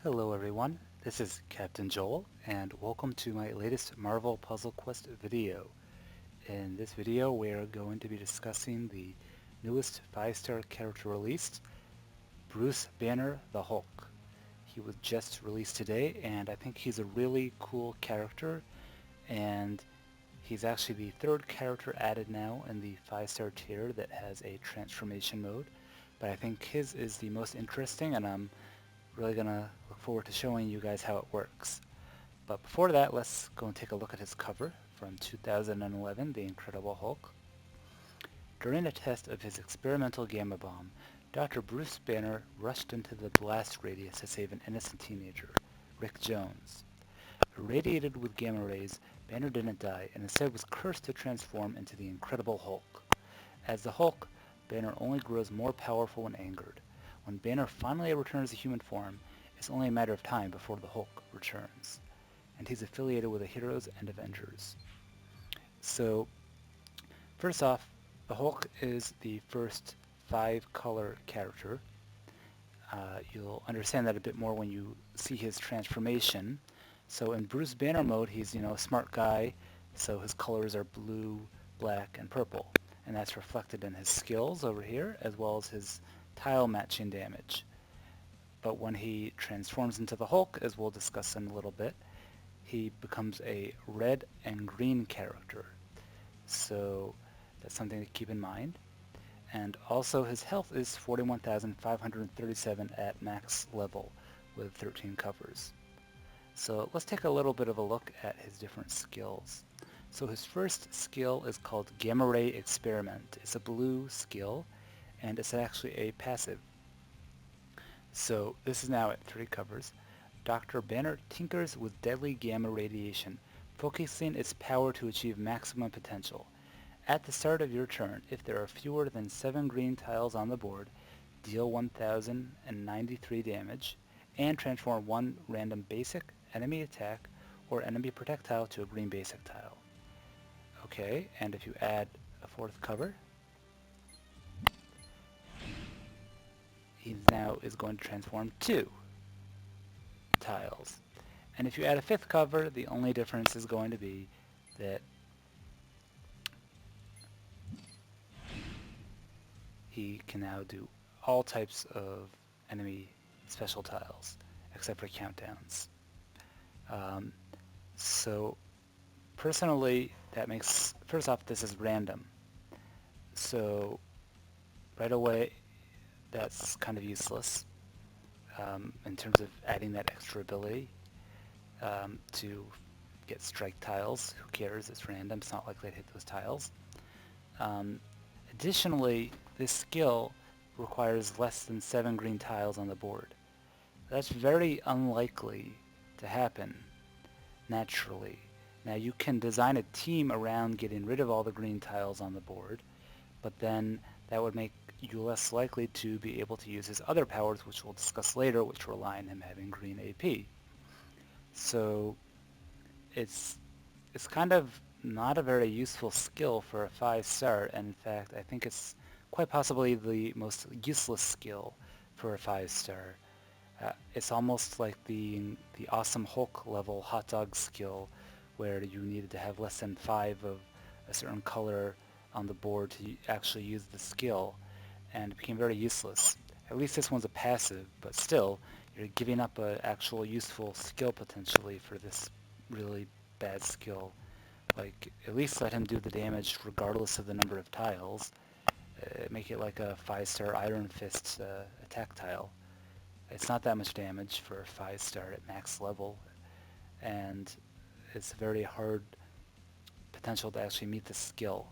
Hello everyone, this is Captain Joel, and welcome to my latest Marvel Puzzle Quest video. In this video, we are going to be discussing the newest 5-star character released, Bruce Banner the Hulk. He was just released today, and I think he's a really cool character, and he's actually the third character added now in the 5-star tier that has a transformation mode, but I think his is the most interesting, and I'm really gonna look forward to showing you guys how it works. But before that, let's go and take a look at his cover from 2011, The Incredible Hulk. During a test of his experimental gamma bomb, Dr. Bruce Banner rushed into the blast radius to save an innocent teenager, Rick Jones. Irradiated with gamma rays, Banner didn't die and instead was cursed to transform into the Incredible Hulk. As the Hulk, Banner only grows more powerful when angered. When Banner finally returns to human form, it's only a matter of time before the Hulk returns. And he's affiliated with the Heroes and Avengers. So, first off, the Hulk is the first 5-color character. You'll understand that a bit more when you see his transformation. So in Bruce Banner mode, he's a smart guy, so his colors are blue, black, and purple. And that's reflected in his skills over here, as well as his tile matching damage. But when he transforms into the Hulk, as we'll discuss in a little bit, he becomes a red and green character. So that's something to keep in mind. And also his health is 41,537 at max level with 13 covers. So let's take a little bit of a look at his different skills. So his first skill is called Gamma Ray Experiment. It's a blue skill, and it's actually a passive. So this is now at 3 covers. Dr. Banner tinkers with deadly gamma radiation, focusing its power to achieve maximum potential. At the start of your turn, if there are fewer than 7 green tiles on the board, deal 1,093 damage, and transform one random basic, enemy attack, or enemy protect tile to a green basic tile. Okay, and if you add a 4th cover, he now is going to transform 2 tiles. And if you add a 5th cover, the only difference is going to be that he can now do all types of enemy special tiles, except for countdowns. So personally, that makes, first off, this is random. So right away, that's kind of useless in terms of adding that extra ability to get strike tiles. Who cares? It's random. It's not likely to hit those tiles. Additionally, this skill requires less than 7 green tiles on the board. That's very unlikely to happen naturally. Now you can design a team around getting rid of all the green tiles on the board, but then that would make you less likely to be able to use his other powers, which we'll discuss later, which rely on him having green AP. So it's kind of not a very useful skill for a 5-star, and in fact I think it's quite possibly the most useless skill for a 5-star. It's almost like the Awesome Hulk level hot dog skill, where you needed to have less than 5 of a certain color on the board to actually use the skill, and it became very useless. At least this one's a passive, but still, you're giving up an actual useful skill potentially for this really bad skill. Like, at least let him do the damage regardless of the number of tiles. Make it like a 5-star Iron Fist attack tile. It's not that much damage for a 5-star at max level, and it's very hard potential to actually meet the skill.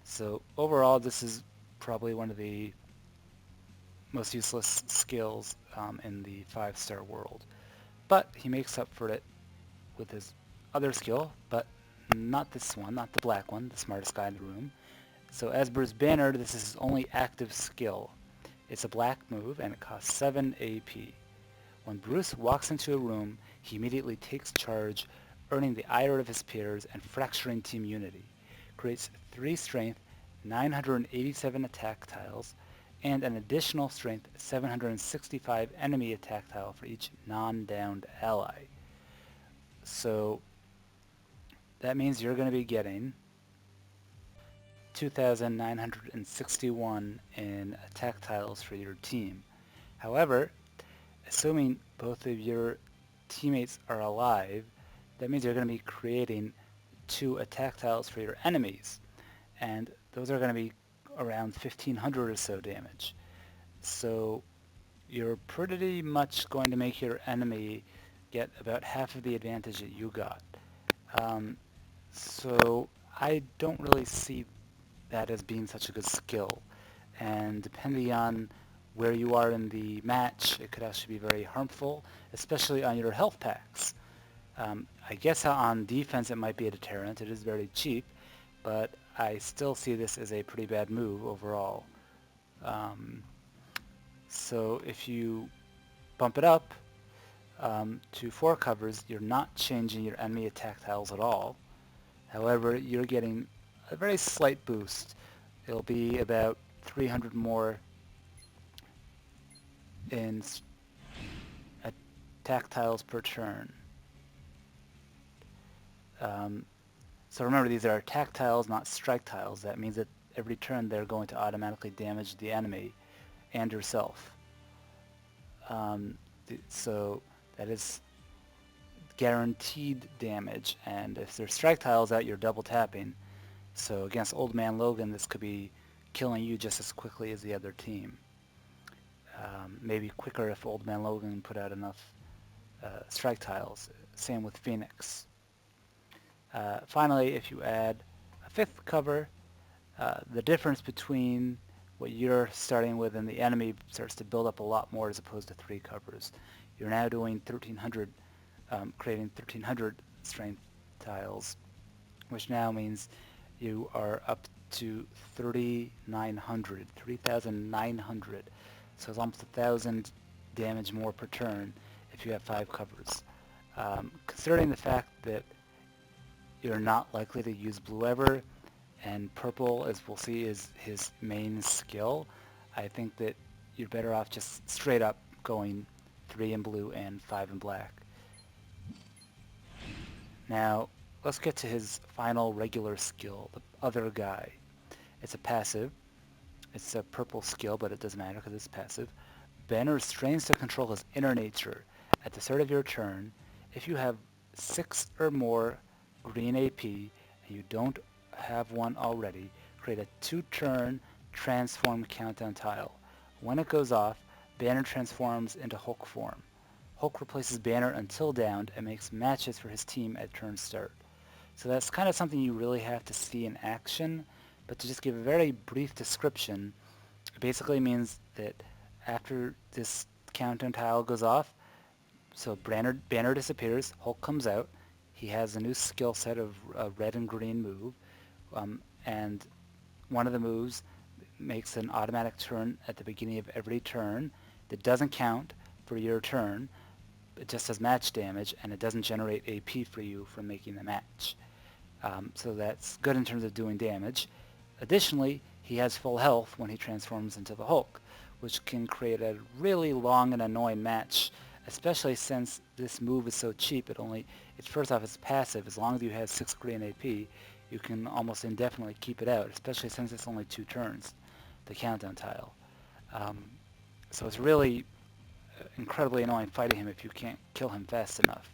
So overall, this is probably one of the most useless skills in the 5-star world. But he makes up for it with his other skill, but not this one, not the black one, the smartest guy in the room. So as Bruce Banner, this is his only active skill. It's a black move, and it costs 7 AP. When Bruce walks into a room, he immediately takes charge, earning the ire of his peers and fracturing team unity. Creates 3 strength, 987 attack tiles, and an additional strength 765 enemy attack tile for each non-downed ally. So that means you're going to be getting 2,961 in attack tiles for your team. However, assuming both of your teammates are alive, that means you're going to be creating 2 attack tiles for your enemies, and those are going to be around 1,500 or so damage. So you're pretty much going to make your enemy get about half of the advantage that you got. So I don't really see that as being such a good skill, and depending on where you are in the match, it could actually be very harmful, especially on your health packs. I guess on defense it might be a deterrent. It is very cheap, but I still see this as a pretty bad move overall. So if you bump it up to 4 covers, you're not changing your enemy attack tiles at all. However, you're getting a very slight boost. It'll be about 300 more in attack tiles per turn. So remember, these are attack tiles, not strike tiles. That means that every turn they're going to automatically damage the enemy and yourself. So that is guaranteed damage, and if there's strike tiles out, you're double tapping. So against Old Man Logan, this could be killing you just as quickly as the other team. Maybe quicker if Old Man Logan put out enough strike tiles. Same with Phoenix. Finally, if you add a 5th cover, the difference between what you're starting with and the enemy starts to build up a lot more as opposed to 3 covers. You're now doing 1,300, creating 1,300 strength tiles, which now means you are up to 3,900. So it's almost 1,000 damage more per turn if you have 5 covers. Considering the fact that you're not likely to use blue ever, and purple, as we'll see, is his main skill, I think that you're better off just straight up going 3 in blue and 5 in black. Now, let's get to his final regular skill, the other guy. It's a passive. It's a purple skill, but it doesn't matter because it's passive. Banner strains to control his inner nature. At the start of your turn, if you have 6 or more green AP and you don't have one already, create a 2-turn transform countdown tile. When it goes off, Banner transforms into Hulk form. Hulk replaces Banner until downed and makes matches for his team at turn start. So that's kind of something you really have to see in action, but to just give a very brief description, it basically means that after this countdown tile goes off, so Banner disappears, Hulk comes out, he has a new skill set of red and green move, and one of the moves makes an automatic turn at the beginning of every turn that doesn't count for your turn. It just does match damage, and it doesn't generate AP for you from making the match. So that's good in terms of doing damage. Additionally, he has full health when he transforms into the Hulk, which can create a really long and annoying match, especially since this move is so cheap. It's first off, it's passive. As long as you have 6 green AP, you can almost indefinitely keep it out, especially since it's only 2 turns, the countdown tile. So it's really incredibly annoying fighting him if you can't kill him fast enough.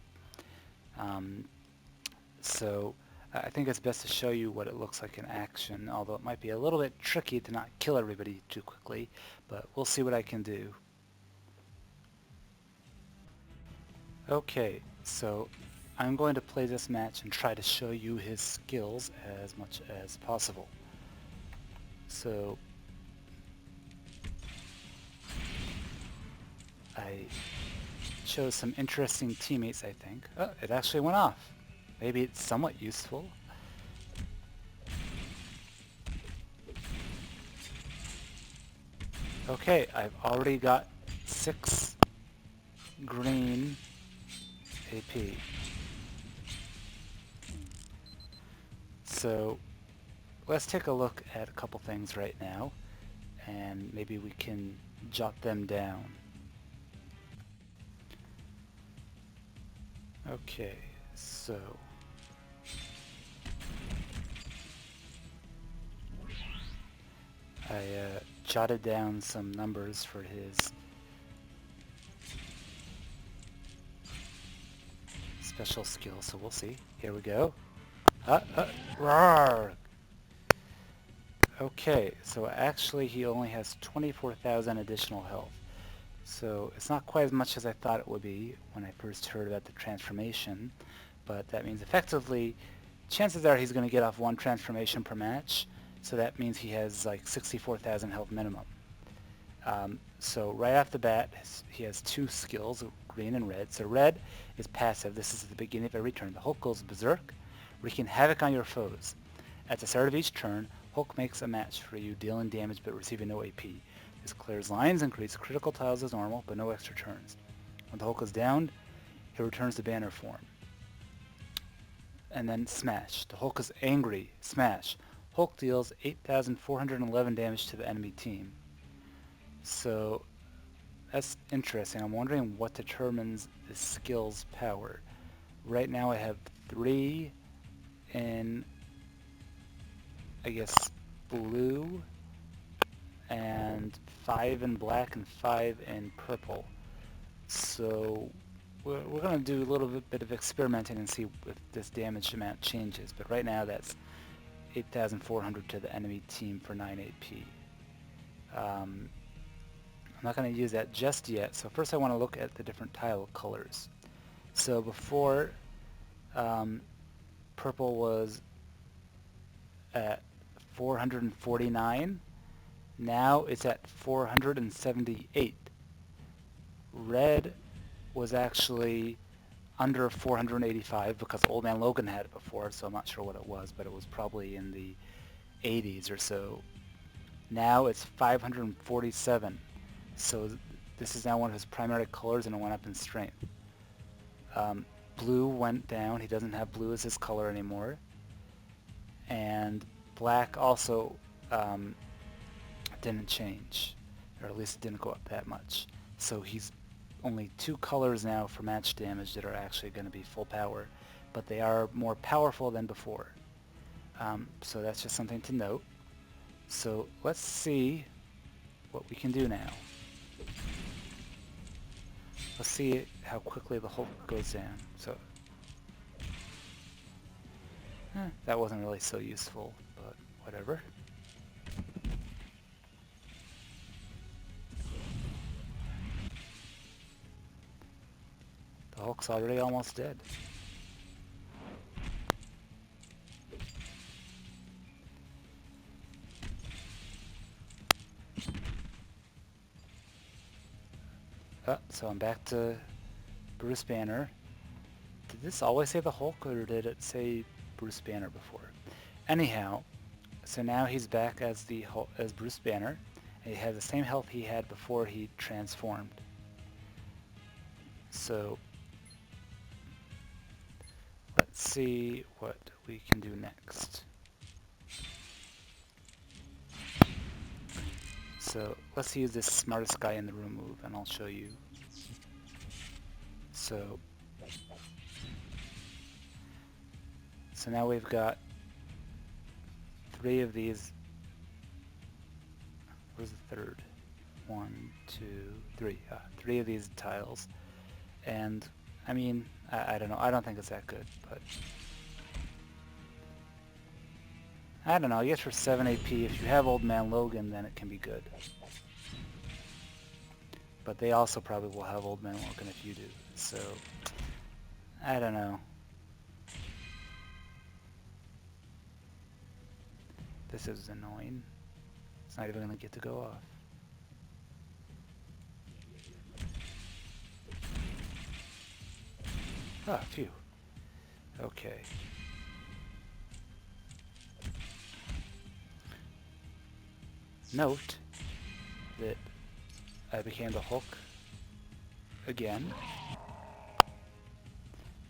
So I think it's best to show you what it looks like in action, although it might be a little bit tricky to not kill everybody too quickly, but we'll see what I can do. Okay, so I'm going to play this match and try to show you his skills as much as possible. So I chose some interesting teammates, I think. Oh, it actually went off. Maybe it's somewhat useful. Okay, I've already got 6 green AP. So let's take a look at a couple things right now. and maybe we can jot them down. Okay, so I jotted down some numbers for his special skill, so we'll see. Here we go. Roar! Okay, so actually he only has 24,000 additional health. So it's not quite as much as I thought it would be when I first heard about the transformation, but that means effectively, chances are he's going to get off one transformation per match, so that means he has like 64,000 health minimum. So right off the bat, he has two skills, green and red. So red is passive. This is at the beginning of every turn. The Hulk goes berserk, wreaking havoc on your foes. At the start of each turn, Hulk makes a match for you, dealing damage but receiving no AP. This clears lines and creates critical tiles as normal, but no extra turns. When the Hulk is downed, he returns to banner form. And then Smash. The Hulk is angry. Smash. Hulk deals 8,411 damage to the enemy team. So that's interesting. I'm wondering what determines the skill's power. Right now I have 3 in, I guess, blue, and 5 in black, and 5 in purple. So we're going to do a little bit of experimenting and see if this damage amount changes. But right now that's 8,400 to the enemy team for 9 AP. I'm not going to use that just yet. So first I want to look at the different tile colors. So before, purple was at 449. Now it's at 478. Red was actually under 485 because Old Man Logan had it before, so I'm not sure what it was, but it was probably in the 80s or so. Now it's 547. So this is now one of his primary colors, and it went up in strength. Blue went down. He doesn't have blue as his color anymore. And black also didn't change, or at least it didn't go up that much. So he's only 2 colors now for match damage that are actually going to be full power, but they are more powerful than before. So that's just something to note. So let's see what we can do now. Let's see how quickly the Hulk goes down. So that wasn't really so useful, but whatever. The Hulk's already almost dead. So I'm back to Bruce Banner. Did this always say the Hulk, or did it say Bruce Banner before? Anyhow, so now he's back as the Hulk, as Bruce Banner, and he has the same health he had before he transformed. So let's see what we can do next. So let's use this smartest guy in the room move, and I'll show you. So now we've got 3 of these. Where's the third? 1, 2, 3. 3 of these tiles. And I mean, I don't know. I don't think it's that good, but I don't know. I guess for 7 AP, if you have Old Man Logan, then it can be good. But they also probably will have Old Man Logan if you do. So I don't know. This is annoying. It's not even going to get to go off. Ah, phew. Okay. Note that I became the Hulk again,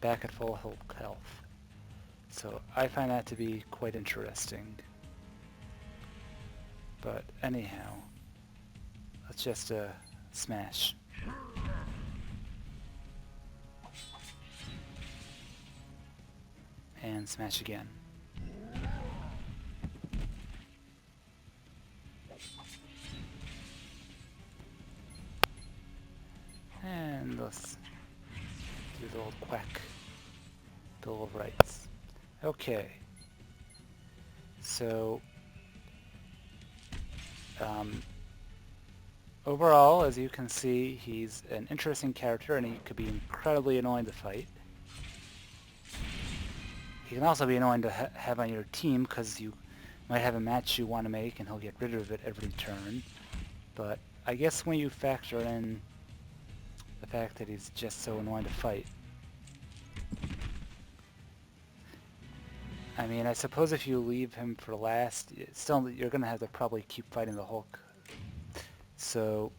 back at full Hulk health. So I find that to be quite interesting. But anyhow, let's just smash. And smash again. And let's do the old quack. Bill of Rights. Okay. So, overall, as you can see, he's an interesting character and he could be incredibly annoying to fight. He can also be annoying to have on your team because you might have a match you want to make and he'll get rid of it every turn. But I guess when you factor in the fact that he's just so annoying to fight, I mean, I suppose if you leave him for last, still you're going to have to probably keep fighting the Hulk. So